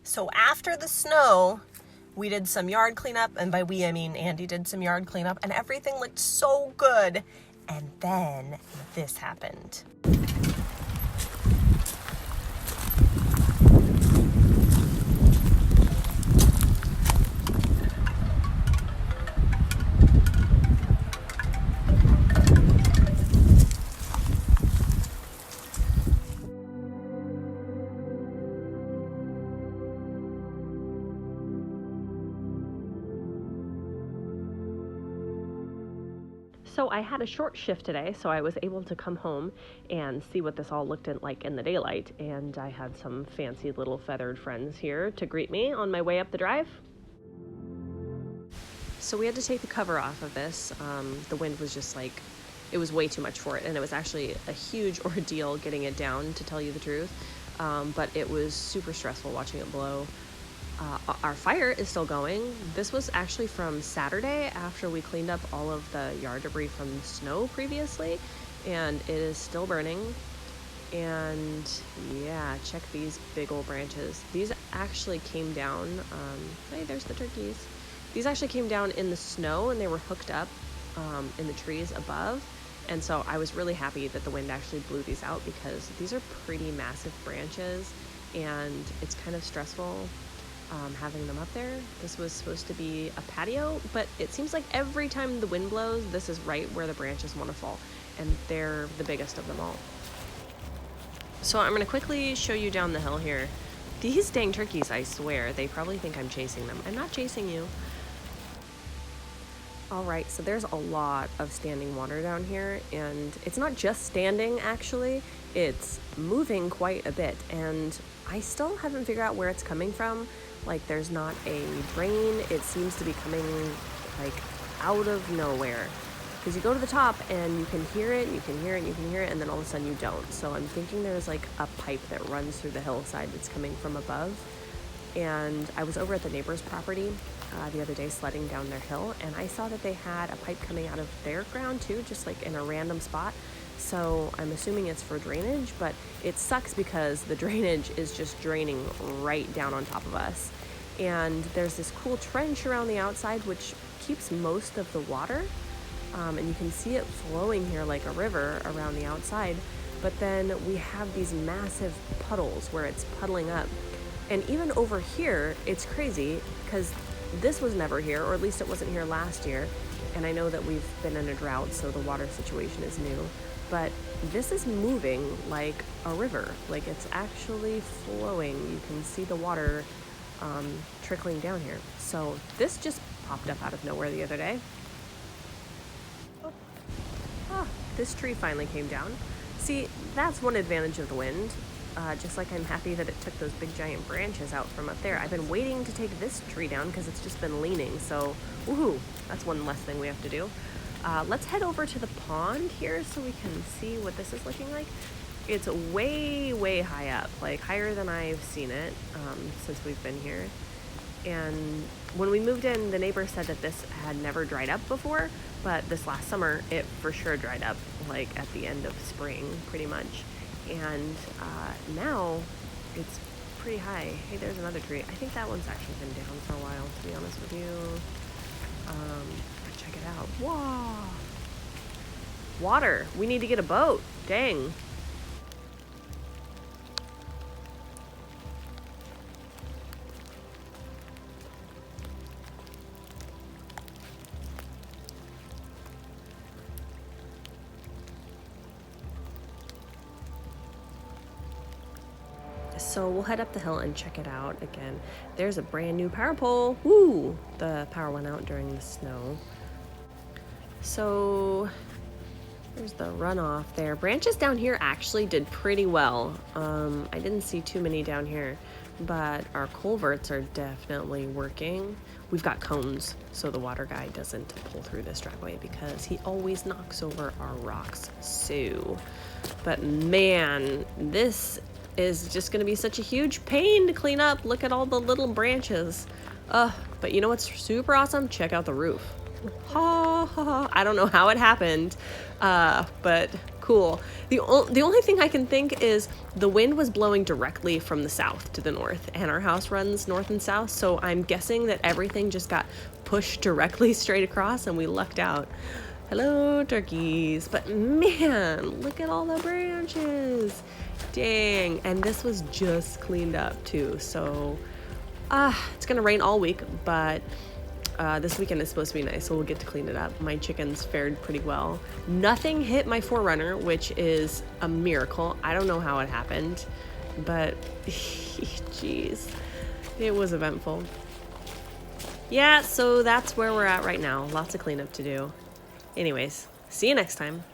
So after the snow, we did some yard cleanup, and by we I mean Andy did some yard cleanup, and everything looked so good. And then this happened. So I had a short shift today, so I was able to come home and see what this all looked like in the daylight. And I had some fancy little feathered friends here to greet me on my way up the drive. So we had to take the cover off of this. The wind was just like, it was way too much for it. And it was actually a huge ordeal getting it down, to tell you the truth. But it was super stressful watching it blow. Our fire is still going. This was actually from Saturday after we cleaned up all of the yard debris from the snow previously, and it is still burning. And yeah, check these big old branches. These actually came down, hey, there's the turkeys. These actually came down in the snow, and they were hooked up in the trees above. And so I was really happy that the wind actually blew these out, because these are pretty massive branches, and it's kind of stressful having them up there. This was supposed to be a patio, but it seems like every time the wind blows, this is right where the branches want to fall, and they're the biggest of them all. So I'm going to quickly show you down the hill here. These dang turkeys, I swear, they probably think I'm chasing them. I'm not chasing you. All right, so there's a lot of standing water down here, and it's not just standing, actually. It's moving quite a bit, and I still haven't figured out where it's coming from. Like, there's not a drain. It seems to be coming, like, out of nowhere. Because you go to the top, and you can hear it, you can hear it, you can hear it, and then all of a sudden you don't. So I'm thinking there's, like, a pipe that runs through the hillside that's coming from above. And I was over at the neighbor's property the other day sledding down their hill, and I saw that they had a pipe coming out of their ground too, just like in a random spot. So I'm assuming it's for drainage, but it sucks because the drainage is just draining right down on top of us. And there's this cool trench around the outside which keeps most of the water, and you can see it flowing here like a river around the outside. But then we have these massive puddles where it's puddling up. And even over here, it's crazy because this was never here, or at least it wasn't here last year. And I know that we've been in a drought, so the water situation is new. But this is moving like a river. Like, it's actually flowing. You can see the water trickling down here. So this just popped up out of nowhere the other day. Oh, this tree finally came down. See, that's one advantage of the wind. Just like I'm happy that it took those big giant branches out from up there. I've been waiting to take this tree down because it's just been leaning. So, woohoo, that's one less thing we have to do. Let's head over to the pond here so we can see what this is looking like. It's way, way high up, like higher than I've seen it since we've been here. And when we moved in, the neighbor said that this had never dried up before, but this last summer, it for sure dried up, like at the end of spring, pretty much. And now it's pretty high. Hey, there's another tree. I think that one's actually been down for a while, to be honest with you. Check it out. Whoa! Water. We need to get a boat. Dang. So we'll head up the hill and check it out again. There's a brand new power pole. Woo! The power went out during the snow. So there's the runoff there. Branches down here actually did pretty well. I didn't see too many down here, but our culverts are definitely working. We've got cones so the water guy doesn't pull through this driveway because he always knocks over our rocks. So, but man, this is just going to be such a huge pain to clean up. Look at all the little branches. But you know what's super awesome? Check out the roof. Ha ha ha. I don't know how it happened, but Cool. The only thing I can think is the wind was blowing directly from the south to the north, and our house runs north and south, so I'm guessing that everything just got pushed directly straight across and we lucked out. Hello, turkeys. But man, look at all the branches. Dang. And this was just cleaned up too, so it's gonna rain all week, but this weekend is supposed to be nice, so we'll get to clean it up. My chickens fared pretty well. Nothing hit my 4Runner, which is a miracle. I don't know how it happened, but jeez, it was eventful. Yeah, so that's where we're at right now. Lots of cleanup to do. Anyways, see you next time.